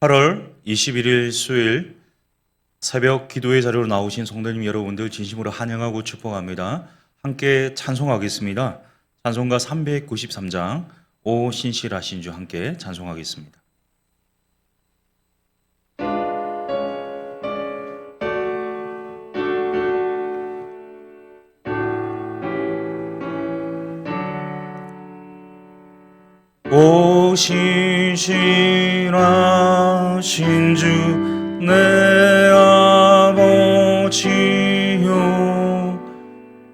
8월 21일 수요일 새벽 기도의 자리로 나오신 성도님 여러분들 진심으로 환영하고 축복합니다. 함께 찬송하겠습니다. 찬송가 393장 오 신실하신 주 함께 찬송하겠습니다. 오 신실하신 주 내 아버지요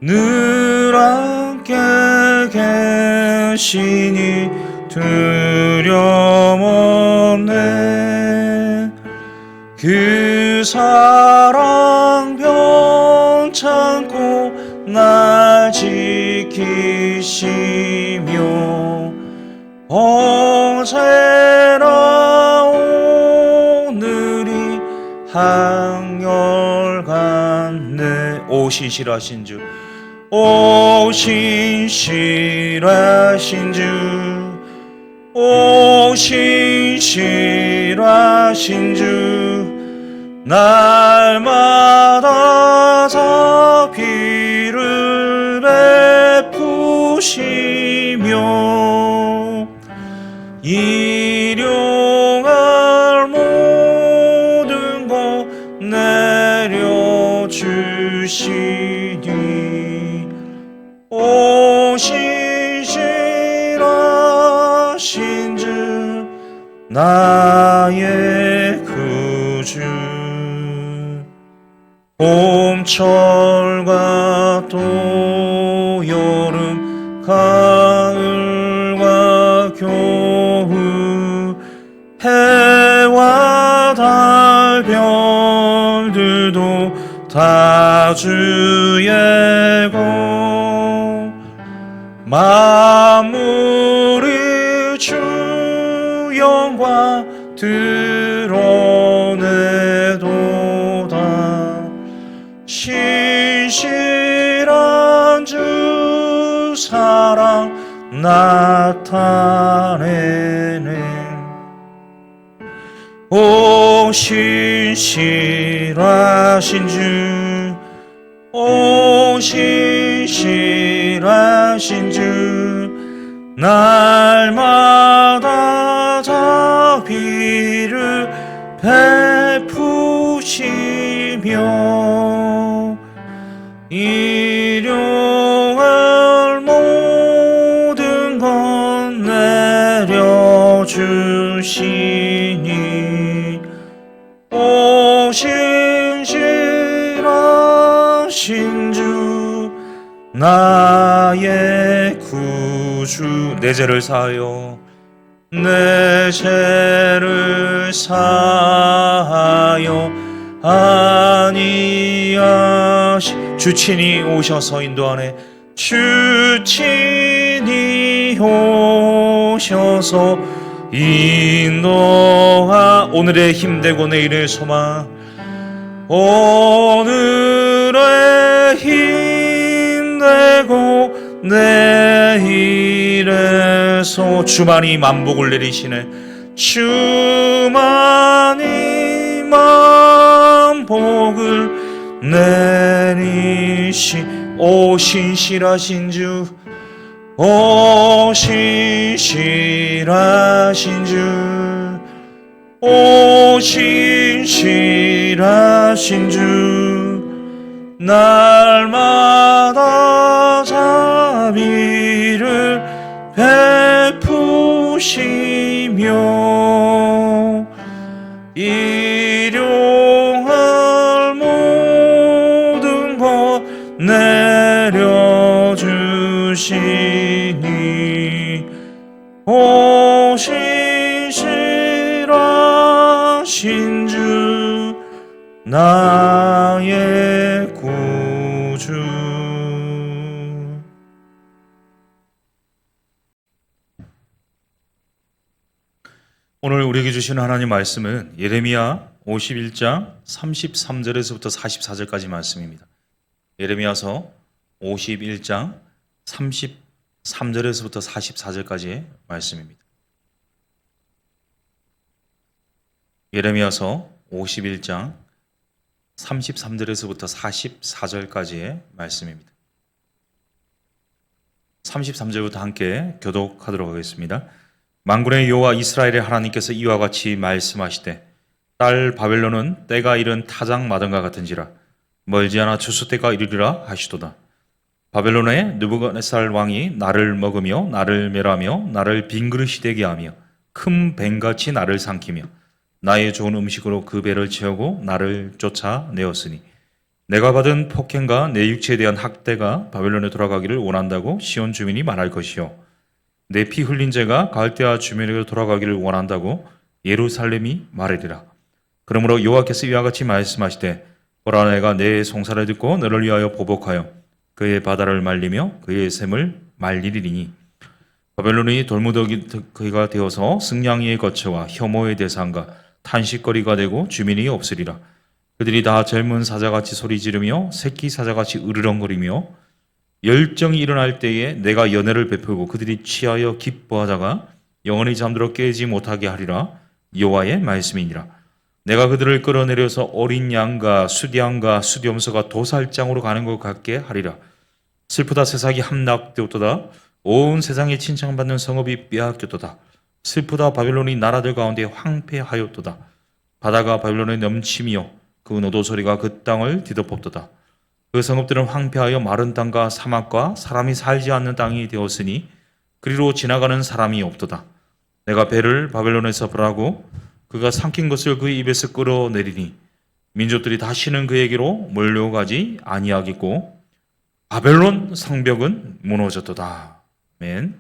늘 함께 계시니 두려움없네. 그 사랑 변찮고 날 지키시며 어제나 오늘이 한결같네. 오 신실하신 주, 오 신실하신 주, 오 신실하신 주, 날마다 자비를 베푸시며 일용할 모든 것 내려주시니 오 신실하신 주 나의 구주. 봄철과 또 여름 가을과 겨울 해와 달 별들도 다 주의 것 만물이 주 영광 드러내도다. 신실한 주 사랑 나타내네. 오 신실하신 주, 오 신실하신 주, 날마다 자비를 베푸시며 일용할 모든 것 내려주시니 오 신실하신 주 나의 구주. 내 죄를 사하여 내 죄를 사하여 아니하시. 주친이 오셔서 인도하네. 주친이 오셔서 인도하. 오늘의 힘되고 내일의 소망, 오늘의 힘되고 내일의 소. 주만이 만복을 내리시네. 주만이 만복을 내리시. 오 신실하신 주, 오 신실하신 주, 오 신실하신 주, 날마다 자비를 베푸시며 일용할 모든 것 내려주시니 오 신실하신 주 나의 구주. 오늘 우리에게 주시는 하나님 말씀은 예레미야 51장 33절에서부터 44절까지 말씀입니다. 예레미야서 51장 33절에서부터 44절까지의 말씀입니다. 예레미야서 51장 33절에서부터 44절까지의 말씀입니다. 33절부터 함께 교독하도록 하겠습니다. 만군의 여호와 이스라엘의 하나님께서 이와 같이 말씀하시되 딸 바벨론은 때가 이른 타작 마당과 같은지라 멀지 않아 추수 때가 이르리라 하시도다. 바벨론의 느부갓네살 왕이 나를 먹으며 나를 멸하며 나를 빈 그릇이 되게 하며 큰 뱀같이 나를 삼키며 나의 좋은 음식으로 그 배를 채우고 나를 쫓아내었으니 내가 받은 폭행과 내 육체에 대한 학대가 바벨론에 돌아가기를 원한다고 시온 주민이 말할 것이요 내 피 흘린 죄가 갈대아 주민에게 돌아가기를 원한다고 예루살렘이 말하리라. 그러므로 여호와께서 이와 같이 말씀하시되 보라 내가 내 송사를 듣고 너를 위하여 보복하여 그의 바다를 말리며 그의 샘을 말리리니 바벨론이 돌무더기가 되어서 승냥이의 거처와 혐오의 대상과 탄식거리가 되고 주민이 없으리라. 그들이 다 젊은 사자같이 소리 지르며 새끼 사자같이 으르렁거리며 열정이 일어날 때에 내가 연애를 베풀고 그들이 취하여 기뻐하다가 영원히 잠들어 깨지 못하게 하리라. 여호와의 말씀이니라. 내가 그들을 끌어내려서 어린 양과 숫양과 숫염소가 도살장으로 가는 것 같게 하리라. 슬프다 세상이 함락되었도다. 온 세상에 칭찬받는 성읍이 빼앗겼도다. 슬프다 바벨론이 나라들 가운데 황폐하였도다. 바다가 바벨론에 넘치며 그 노도 소리가 그 땅을 뒤덮었도다. 그 성읍들은 황폐하여 마른 땅과 사막과 사람이 살지 않는 땅이 되었으니 그리로 지나가는 사람이 없도다. 내가 배를 바벨론에서 벌하고 그가 삼킨 것을 그 입에서 끌어내리니 민족들이 다시는 그에게로 몰려가지 아니하겠고 바벨론 성벽은 무너졌도다. 아멘.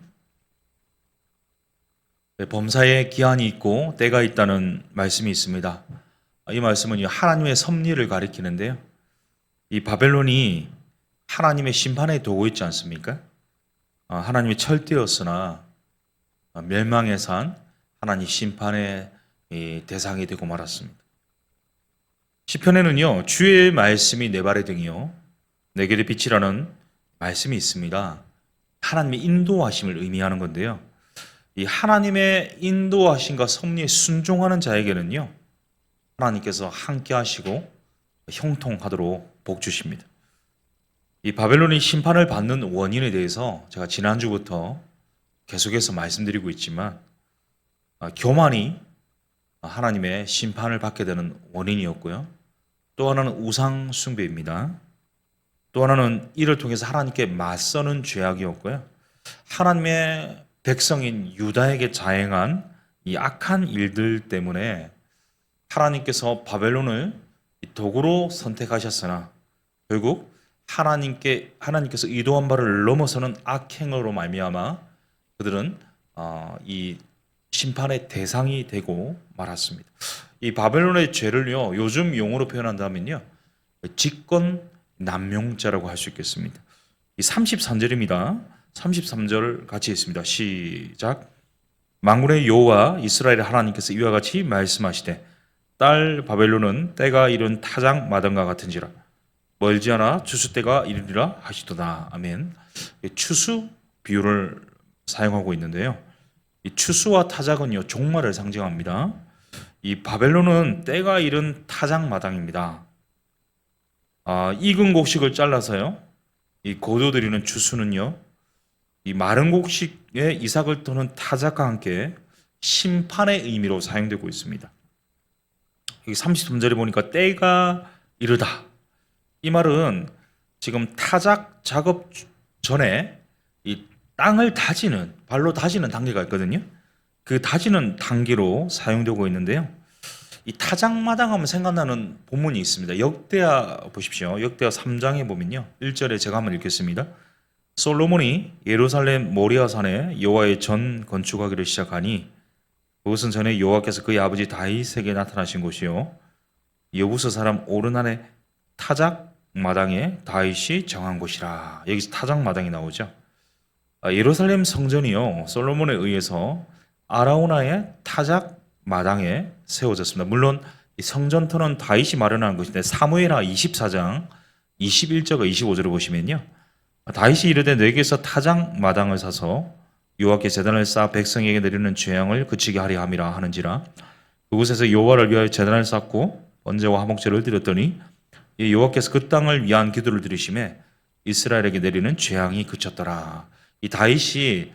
범사에 기한이 있고 때가 있다는 말씀이 있습니다. 이 말씀은 하나님의 섭리를 가리키는데요. 이 바벨론이 하나님의 심판의 도구 있지 않습니까? 하나님의 철대였으나 멸망의 산 하나님 심판의 대상이 되고 말았습니다. 시편에는요 주의 말씀이 내 발의 등이요 내 길의 빛이라는 말씀이 있습니다. 하나님의 인도하심을 의미하는 건데요. 이 하나님의 인도하심과 섭리에 순종하는 자에게는요 하나님께서 함께 하시고 형통하도록 복 주십니다. 이 바벨론이 심판을 받는 원인에 대해서 제가 지난주부터 계속해서 말씀드리고 있지만 교만이 하나님의 심판을 받게 되는 원인이었고요. 또 하나는 우상 숭배입니다. 또 하나는 이를 통해서 하나님께 맞서는 죄악이었고요. 하나님의 백성인 유다에게 자행한 이 악한 일들 때문에 하나님께서 바벨론을 도구로 선택하셨으나 결국 하나님께서 의도한 바를 넘어서는 악행으로 말미암아 그들은 이 심판의 대상이 되고 말았습니다. 이 바벨론의 죄를요 요즘 용어로 표현한다면요 직권 남용죄라고 할 수 있겠습니다. 이 33절입니다. 33절 같이 있습니다. 시작. 만군의 여호와 이스라엘 하나님께서 이와 같이 말씀하시되 딸 바벨론은 때가 이른 타작 마당과 같은지라 멀지 않아 추수 때가 이르리라 하시도다. 아멘. 추수 비유를 사용하고 있는데요. 이 추수와 타작은요 종말을 상징합니다. 이 바벨론은 때가 이른 타작 마당입니다. 익은 곡식을 잘라서요 이 거둬들이는 추수는요 이 마른 곡식에 이삭을 터는 타작과 함께 심판의 의미로 사용되고 있습니다. 여기 33절에 보니까 때가 이르다. 이 말은 지금 타작 작업 전에 이 땅을 다지는 발로 다지는 단계가 있거든요. 그 다지는 단계로 사용되고 있는데요. 이 타작마당 하면 생각나는 본문이 있습니다. 역대하 보십시오. 역대하 3장에 보면요. 1절에 제가 한번 읽겠습니다. 솔로몬이 예루살렘 모리아산에 여호와의 전 건축하기를 시작하니 그것은 전에 여호와께서 그의 아버지 다윗에게 나타나신 곳이요 여부서 사람 오르난의 타작마당에 다윗이 정한 곳이라. 여기서 타작마당이 나오죠. 예루살렘 성전이요 솔로몬에 의해서 아라우나의 타작마당에 세워졌습니다. 물론 이 성전터는 다윗이 마련한 것인데 사무엘하 24장 21절과 25절을 보시면요 다윗이 이르되 내게서 타작마당을 사서 여호와께 제단을 쌓아 백성에게 내리는 죄악을 그치게 하려 함이라 하는지라. 그 그곳에서 여호와를 위하여 제단을 쌓고 번제와 화목제를 드렸더니 이 여호와께서 그 땅을 위한 기도를 들으심에 이스라엘에게 내리는 재앙이 그쳤더라. 이 다윗이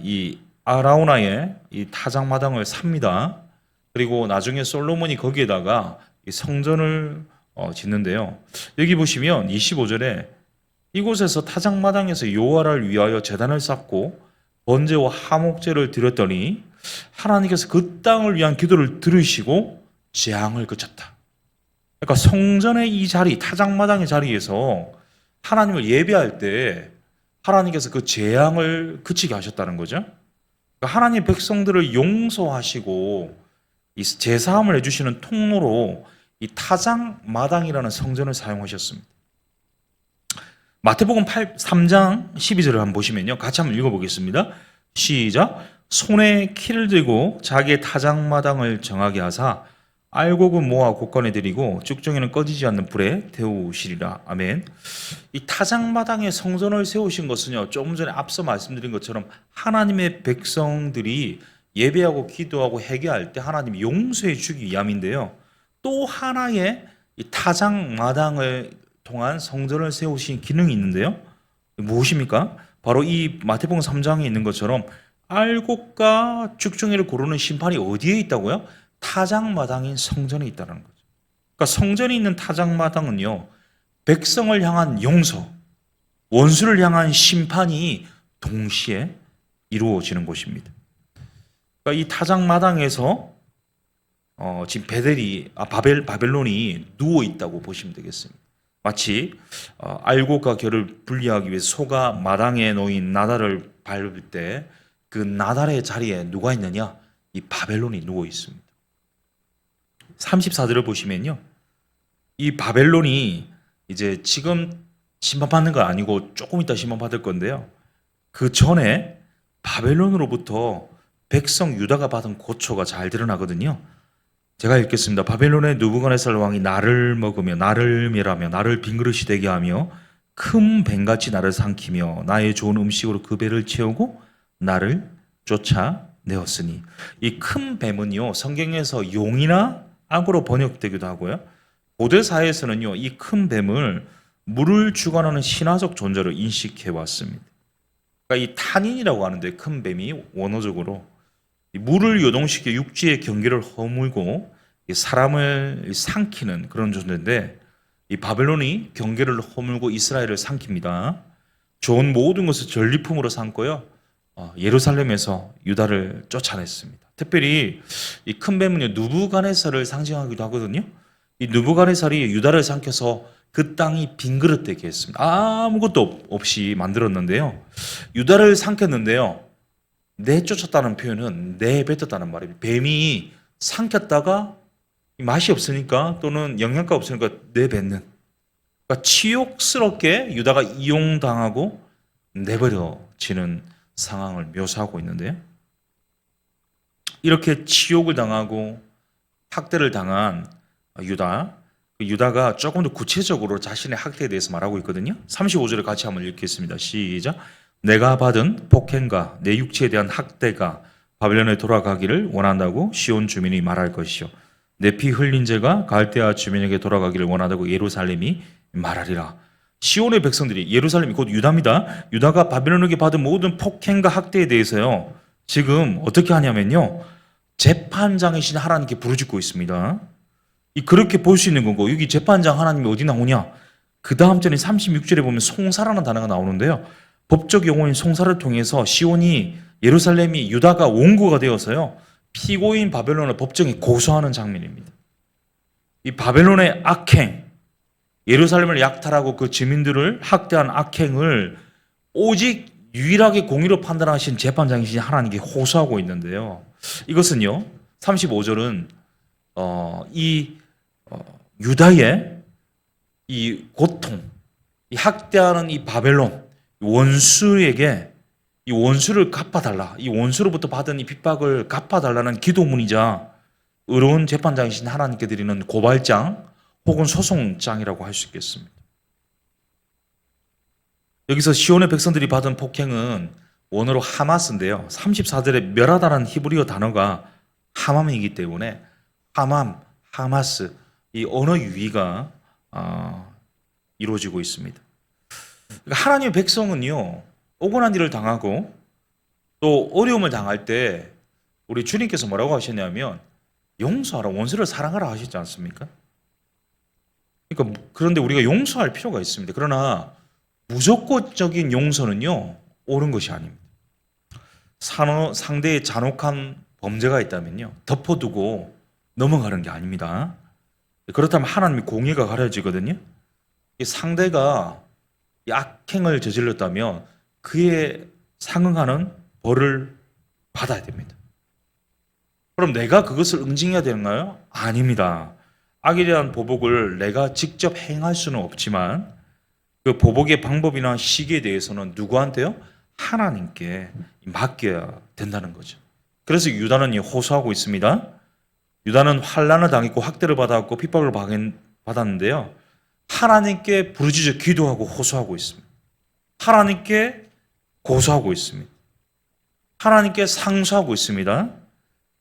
이 아라우나의 이 타작마당을 삽니다. 그리고 나중에 솔로몬이 거기에다가 이 성전을 짓는데요. 여기 보시면 25절에 이곳에서 타작마당에서 여호와를 위하여 제단을 쌓고 번제와 화목제를 드렸더니 하나님께서 그 땅을 위한 기도를 들으시고 재앙을 그쳤다. 그러니까 성전의 이 자리, 타작마당의 자리에서 하나님을 예배할 때 하나님께서 그 재앙을 그치게 하셨다는 거죠. 그러니까 하나님 백성들을 용서하시고 이 제사함을 해주시는 통로로 이 타작마당이라는 성전을 사용하셨습니다. 마태복음 3장 12절을 한번 보시면요. 같이 한번 읽어보겠습니다. 시작. 손에 키를 들고 자기의 타작마당을 정하게 하사 알곡은 모아 곳간에 들이고 쭉정이는 꺼지지 않는 불에 데우시리라. 아멘. 이 타작마당에 성전을 세우신 것은요, 조금 전에 앞서 말씀드린 것처럼 하나님의 백성들이 예배하고 기도하고 회개할 때 하나님이 용서해 주기 위함인데요. 또 하나의 이 타작마당을 통한 성전을 세우신 기능이 있는데요. 무엇입니까? 바로 이 마태복음 3장에 있는 것처럼 알곡과 쭉정이를 고르는 심판이 어디에 있다고요? 타작마당인 성전에 있다는 거죠. 그러니까 성전에 있는 타작마당은요, 백성을 향한 용서, 원수를 향한 심판이 동시에 이루어지는 곳입니다. 그러니까 이 타작마당에서 지금 바벨론이 누워 있다고 보시면 되겠습니다. 마치 알곡과 결을 분리하기 위해서 소가 마당에 놓인 나달을 밟을 때 그 나달의 자리에 누가 있느냐? 이 바벨론이 누워 있습니다. 34절을 보시면요, 이 바벨론이 이제 지금 심판받는 건 아니고 조금 이따 심판받을 건데요, 그 전에 바벨론으로부터 백성 유다가 받은 고초가 잘 드러나거든요. 제가 읽겠습니다. 바벨론의 느부갓네살 왕이 나를 먹으며 나를 멸하며 나를 빈그릇이 되게 하며 큰 뱀같이 나를 삼키며 나의 좋은 음식으로 그 배를 채우고 나를 쫓아내었으니, 이 큰 뱀은요, 성경에서 용이나 악으로 번역되기도 하고요, 고대 사회에서는요, 이 큰 뱀을 물을 주관하는 신화적 존재로 인식해 왔습니다. 그러니까 이 탄인이라고 하는데, 큰 뱀이 원어적으로 물을 요동시켜 육지의 경계를 허물고 사람을 삼키는 그런 존재인데, 이 바벨론이 경계를 허물고 이스라엘을 삼킵니다. 좋은 모든 것을 전리품으로 삼고요, 예루살렘에서 유다를 쫓아냈습니다. 특별히 이 큰 뱀은 느부갓네살을 상징하기도 하거든요. 이 느부갓네살이 유다를 삼켜서 그 땅이 빈그릇 되게 했습니다. 아무것도 없이 만들었는데요, 유다를 삼켰는데요, 내쫓았다는 표현은 내뱉었다는 말입니다. 뱀이 삼켰다가 맛이 없으니까 또는 영양가 없으니까 내뱉는, 그러니까 치욕스럽게 유다가 이용당하고 내버려지는 상황을 묘사하고 있는데요, 이렇게 치욕을 당하고 학대를 당한 유다가 조금 더 구체적으로 자신의 학대에 대해서 말하고 있거든요. 35절을 같이 한번 읽겠습니다. 시작. 내가 받은 폭행과 내 육체에 대한 학대가 바벨론에 돌아가기를 원한다고 시온 주민이 말할 것이요, 내 피 흘린 죄가 갈대아 주민에게 돌아가기를 원한다고 예루살렘이 말하리라. 시온의 백성들이, 예루살렘이 곧 유다입니다. 유다가 바벨론에게 받은 모든 폭행과 학대에 대해서요, 지금 어떻게 하냐면요, 재판장이신 하나님께 부르짖고 있습니다. 그렇게 볼 수 있는 거고, 여기 재판장 하나님이 어디 나오냐? 그 다음 절에 36절에 보면 송사라는 단어가 나오는데요, 법적 용어인 송사를 통해서 시온이, 예루살렘이, 유다가 원고가 되어서요, 피고인 바벨론을 법정에 고소하는 장면입니다. 이 바벨론의 악행, 예루살렘을 약탈하고 그 주민들을 학대한 악행을 오직 유일하게 공의로 판단하신 재판장이신 하나님께 호소하고 있는데요, 이것은요, 35절은 유다의 이 고통, 이 학대하는 이 바벨론 원수에게 이 원수를 갚아달라, 이 원수로부터 받은 이 핍박을 갚아달라는 기도문이자 의로운 재판장이신 하나님께 드리는 고발장 혹은 소송장이라고 할 수 있겠습니다. 여기서 시온의 백성들이 받은 폭행은 원어로 하마스인데요, 34절에 멸하다라는 히브리어 단어가 하맘이기 때문에 하맘, 하마스 이 언어 유희가 이루어지고 있습니다. 그러니까 하나님의 백성은요, 억울한 일을 당하고 또 어려움을 당할 때 우리 주님께서 뭐라고 하셨냐면 용서하라, 원수를 사랑하라 하셨지 않습니까? 그러니까 그런데 우리가 용서할 필요가 있습니다. 그러나 무조건적인 용서는요, 옳은 것이 아닙니다. 상대의 잔혹한 범죄가 있다면요, 덮어두고 넘어가는 게 아닙니다. 그렇다면 하나님의 공의가 가려지거든요. 이 상대가 이 악행을 저질렀다면 그에 상응하는 벌을 받아야 됩니다. 그럼 내가 그것을 응징해야 되는가요? 아닙니다. 악에 대한 보복을 내가 직접 행할 수는 없지만 그 보복의 방법이나 시기에 대해서는 누구한테요? 하나님께 맡겨야 된다는 거죠. 그래서 유다는 호소하고 있습니다. 유다는 환난을 당했고 학대를 받았고 핍박을 받았는데요, 하나님께 부르짖어 기도하고 호소하고 있습니다. 하나님께 고소하고 있습니다. 하나님께 상소하고 있습니다.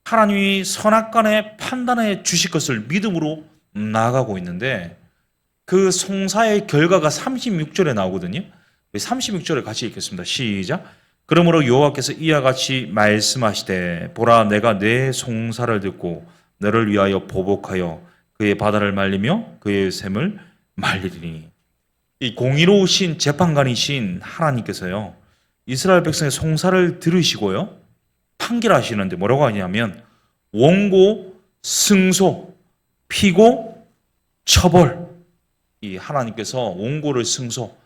하나님이 선악간에 판단해 주실 것을 믿음으로 나아가고 있는데 그 송사의 결과가 36절에 나오거든요. 36절에 같이 읽겠습니다. 시작. 그러므로 여호와께서 이와 같이 말씀하시되 보라, 내가 내 송사를 듣고 너를 위하여 보복하여 그의 바다를 말리며 그의 샘을 말리리니. 이 공의로우신 재판관이신 하나님께서요, 이스라엘 백성의 송사를 들으시고요, 판결하시는데 뭐라고 하냐면 원고, 승소, 피고, 처벌. 이 하나님께서 원고를 승소,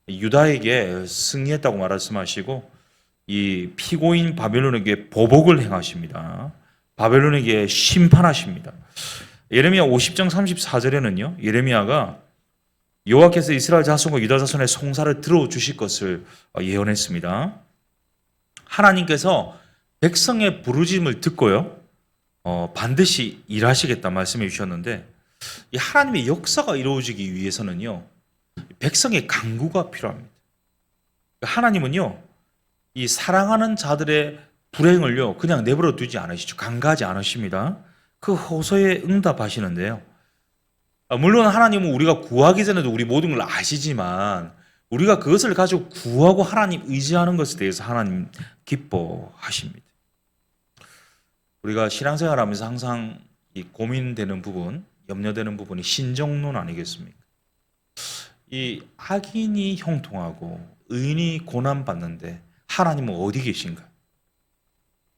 유다에게 승리했다고 말씀하시고 이 피고인 바벨론에게 보복을 행하십니다. 바벨론에게 심판하십니다. 예레미야 50장 34절에는요, 예레미야가 여호와께서 이스라엘 자손과 유다 자손의 송사를 들어주실 것을 예언했습니다. 하나님께서 백성의 부르짖음을 듣고요, 반드시 일하시겠다 말씀해 주셨는데 이 하나님의 역사가 이루어지기 위해서는요, 백성의 강구가 필요합니다. 하나님은요, 이 사랑하는 자들의 불행을요 그냥 내버려 두지 않으시죠. 간과하지 않으십니다. 그 호소에 응답하시는데요. 물론 하나님은 우리가 구하기 전에도 우리 모든 걸 아시지만 우리가 그것을 가지고 구하고 하나님 의지하는 것에 대해서 하나님 기뻐하십니다. 우리가 신앙생활하면서 항상 이 고민되는 부분, 염려되는 부분이 신정론 아니겠습니까? 이 악인이 형통하고 의인이 고난받는데 하나님은 어디 계신가?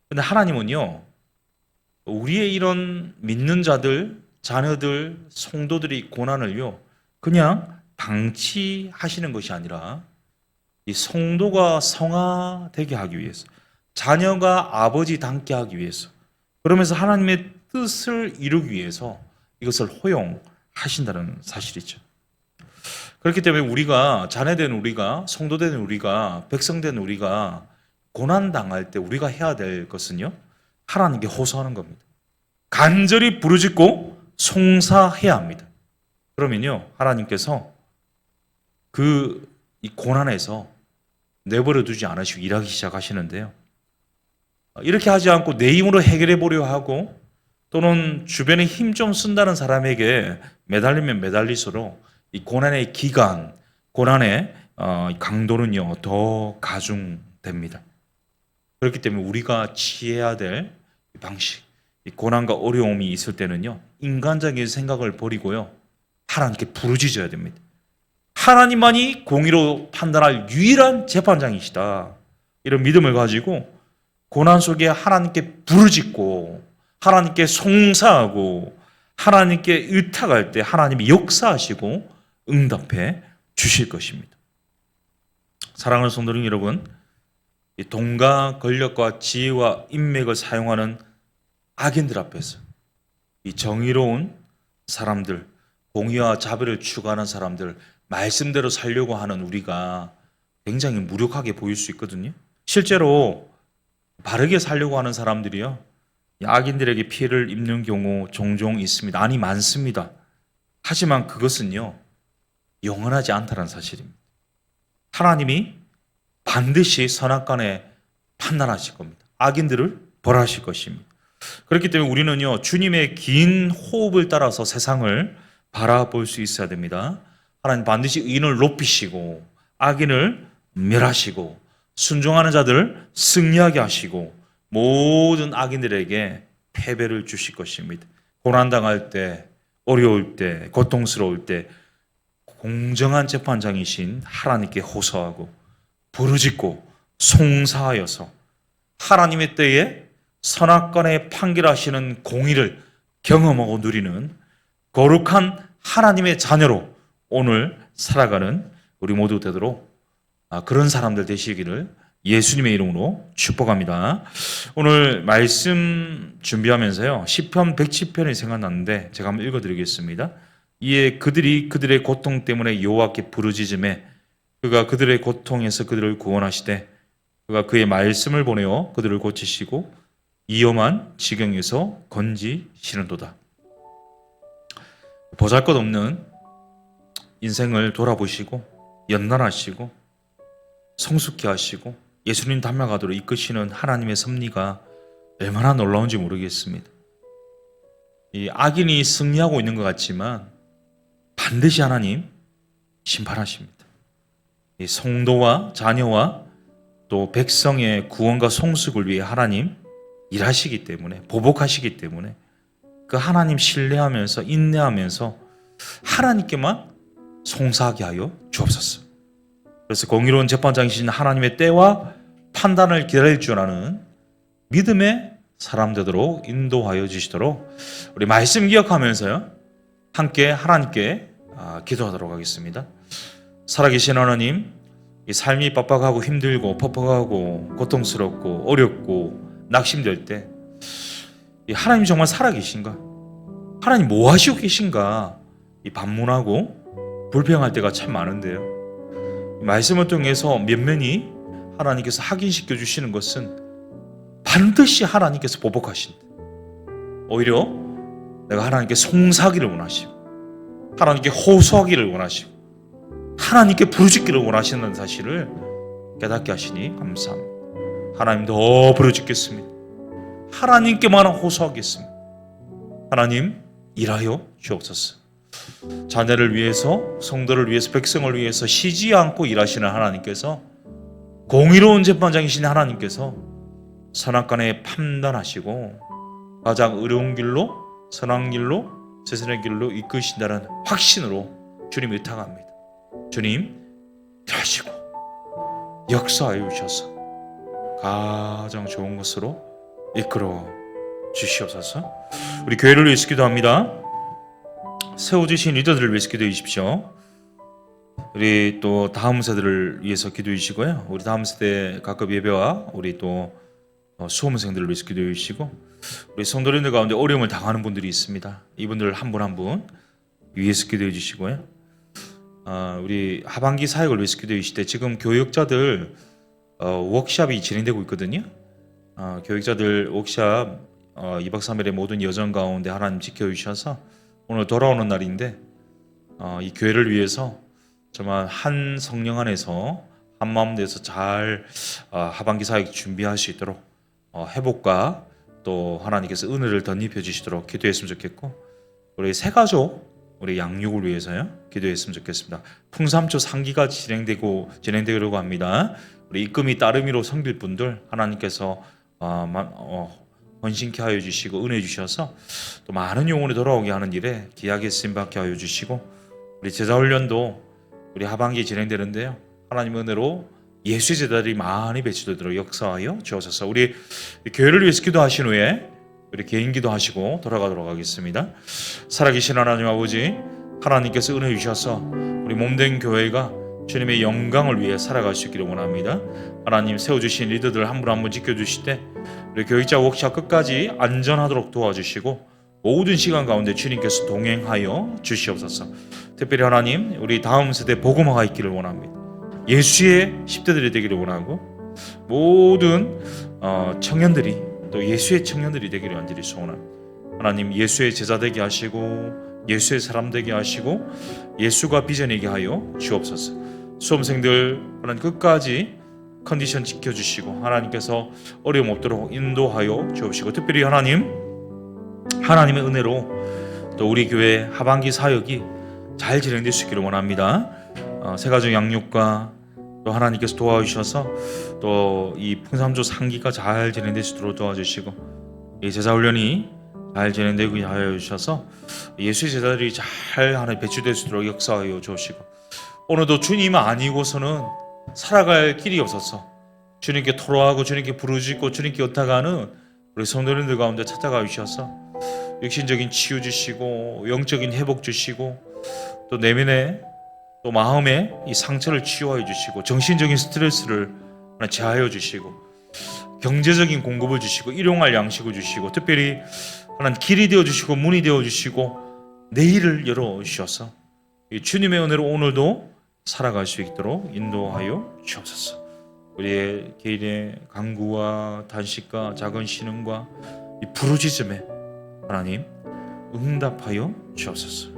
근데 하나님은요, 우리의 이런 믿는 자들, 자녀들, 성도들이 고난을요 그냥 방치하시는 것이 아니라 이 성도가 성화되게 하기 위해서, 자녀가 아버지 닮게 하기 위해서, 그러면서 하나님의 뜻을 이루기 위해서 이것을 허용하신다는 사실이죠. 그렇기 때문에 우리가, 자녀된 우리가, 성도된 우리가, 백성된 우리가 고난당할 때 우리가 해야 될 것은요, 하나님께 호소하는 겁니다. 간절히 부르짖고 송사해야 합니다. 그러면요, 하나님께서 이 고난에서 내버려 두지 않으시고 일하기 시작하시는데요, 이렇게 하지 않고 내 힘으로 해결해 보려 하고 또는 주변에 힘 좀 쓴다는 사람에게 매달리면 매달릴수록 이 고난의 기간, 고난의 강도는요 더 가중됩니다. 그렇기 때문에 우리가 취해야 될 방식, 이 고난과 어려움이 있을 때는요, 인간적인 생각을 버리고요, 하나님께 부르짖어야 됩니다. 하나님만이 공의로 판단할 유일한 재판장이시다, 이런 믿음을 가지고 고난 속에 하나님께 부르짖고 하나님께 송사하고 하나님께 의탁할 때 하나님이 역사하시고 응답해 주실 것입니다. 사랑하는 성도 여러분, 이 돈과 권력과 지혜와 인맥을 사용하는 악인들 앞에서 이 정의로운 사람들, 공의와 자비를 추구하는 사람들, 말씀대로 살려고 하는 우리가 굉장히 무력하게 보일 수 있거든요. 실제로 바르게 살려고 하는 사람들이요, 악인들에게 피해를 입는 경우 종종 있습니다. 아니, 많습니다. 하지만 그것은요 영원하지 않다는 사실입니다. 하나님이 반드시 선악간에 판단하실 겁니다. 악인들을 벌하실 것입니다. 그렇기 때문에 우리는요, 주님의 긴 호흡을 따라서 세상을 바라볼 수 있어야 됩니다. 하나님 반드시 의인을 높이시고 악인을 멸하시고 순종하는 자들을 승리하게 하시고 모든 악인들에게 패배를 주실 것입니다. 고난당할 때, 어려울 때, 고통스러울 때 공정한 재판장이신 하나님께 호소하고 부르짖고 송사하여서 하나님의 때에 선악간에 판결하시는 공의를 경험하고 누리는 거룩한 하나님의 자녀로 오늘 살아가는 우리 모두 되도록 그런 사람들 되시기를 예수님의 이름으로 축복합니다. 오늘 말씀 준비하면서요, 시편 110편이 생각났는데 제가 한번 읽어드리겠습니다. 이에 그들이 그들의 고통 때문에 여호와께 부르짖음에 그가 그들의 고통에서 그들을 구원하시되 그가 그의 말씀을 보내어 그들을 고치시고 위험한 지경에서 건지시는도다. 보잘것없는 인생을 돌아보시고 연단하시고 성숙케 하시고 예수님 닮아가도록 이끄시는 하나님의 섭리가 얼마나 놀라운지 모르겠습니다. 이 악인이 승리하고 있는 것 같지만 반드시 하나님 심판하십니다. 이 성도와 자녀와 또 백성의 구원과 성숙을 위해 하나님 일하시기 때문에, 보복하시기 때문에 그 하나님 신뢰하면서 인내하면서 하나님께만 송사하게 하여 주옵소서. 그래서 공의로운 재판장이신 하나님의 때와 판단을 기다릴 줄 아는 믿음의 사람 되도록 인도하여 주시도록 우리 말씀 기억하면서요, 함께 하나님께 기도하도록 하겠습니다. 살아계신 하나님, 이 삶이 빡빡하고 힘들고 퍽퍽하고 고통스럽고 어렵고 낙심될 때 하나님 정말 살아계신가? 하나님 뭐 하시고 계신가? 이 반문하고 불평할 때가 참 많은데요, 말씀을 통해서 면면히 하나님께서 확인시켜 주시는 것은 반드시 하나님께서 보복하신다. 오히려 내가 하나님께 송사하기를 원하시고 하나님께 호소하기를 원하시고 하나님께 부르짖기를 원하시는 사실을 깨닫게 하시니 감사합니다. 하나님 더 부르짖겠습니다. 하나님께만 호소하겠습니다. 하나님 일하여 주옵소서. 자녀를 위해서, 성도를 위해서, 백성을 위해서 쉬지 않고 일하시는 하나님께서, 공의로운 재판장이신 하나님께서 선악간에 판단하시고 가장 어려운 길로, 선한 길로, 세상의 길로 이끄신다는 확신으로 주님 의탁합니다. 주님 일하시고 역사하여 주셔서 가장 좋은 것으로 이끌어 주시옵소서. 우리 교회를 위해서 기도합니다. 세워주신 리더들을 위해서 기도해 주십시오. 우리 또 다음 세대를 위해서 기도해 주시고요. 우리 다음 세대 각급 예배와 우리 또 수험생들을 위해서 기도해 주시고, 우리 성도님들 가운데 어려움을 당하는 분들이 있습니다. 이분들 한 분 한 분 위해서 기도해 주시고요. 우리 하반기 사역을 위해서 기도해 주실 때 지금 교역자들 워크숍이 진행되고 있거든요. 교역자들 워크숍 2박 3일의 모든 여정 가운데 하나님 지켜주셔서 오늘 돌아오는 날인데 이 교회를 위해서 정말 한 성령 안에서 한 마음 돼서 잘 하반기 사역 준비할 수 있도록 회복과 또 하나님께서 은혜를 덧입혀 주시도록 기도했으면 좋겠고, 우리 새 가족 우리 양육을 위해서요 기도했으면 좋겠습니다. 풍삼초 상기가 진행되려고 합니다. 우리 입금이 따르미로 섬길 분들 하나님께서 헌신케 하여 주시고 은혜 주셔서 또 많은 영혼이 돌아오게 하는 일에 귀하게 쓰임받게 하여 주시고, 우리 제자훈련도 우리 하반기에 진행되는데요, 하나님 은혜로 예수의 제자들이 많이 배치되도록 역사하여 주옵소서. 우리 교회를 위해서 기도하신 후에 우리 개인 기도하시고 돌아가도록 하겠습니다. 살아계신 하나님 아버지, 하나님께서 은혜 주셔서 우리 몸된 교회가 주님의 영광을 위해 살아갈 수 있기를 원합니다. 하나님 세워주신 리더들 한 분 한 분 지켜주실 때 우리 교육자 워크숍 끝까지 안전하도록 도와주시고 모든 시간 가운데 주님께서 동행하여 주시옵소서. 특별히 하나님 우리 다음 세대 복음화가 있기를 원합니다. 예수의 10대들이 되기를 원하고 모든 청년들이 또 예수의 청년들이 되기를 간절히 소원합니다. 하나님 예수의 제자 되게 하시고 예수의 사람 되게 하시고 예수가 비전이게 하여 주옵소서. 수험생들 하나님 끝까지 컨디션 지켜주시고 하나님께서 어려움 없도록 인도하여 주옵시고, 특별히 하나님의 은혜로 또 우리 교회 하반기 사역이 잘 진행될 수 있기를 원합니다. 새가족 양육과 또 하나님께서 도와주셔서 또 이 풍삼조 상기가 잘 진행될 수 있도록 도와주시고, 이 제자훈련이 잘 진행되고 하여 주셔서 예수의 제자들이 잘 하나님 배출될 수 있도록 역사하여 주시고, 오늘도 주님 아니고서는 살아갈 길이 없어서 주님께 토로하고 주님께 부르짖고 주님께 요탁하는 우리 성도님들 가운데 찾아가 주셔서 육신적인 치유 주시고 영적인 회복 주시고 또 내면에 또 마음에 이 상처를 치유하여 주시고 정신적인 스트레스를 제하여 주시고 경제적인 공급을 주시고 일용할 양식을 주시고 특별히 하나님 길이 되어 주시고 문이 되어 주시고 내일을 열어 주셔서 이 주님의 은혜로 오늘도 살아갈 수 있도록 인도하여 주옵소서. 우리의 개인의 간구와 단식과 작은 신음과 이 부르짖음에 하나님 응답하여 주옵소서.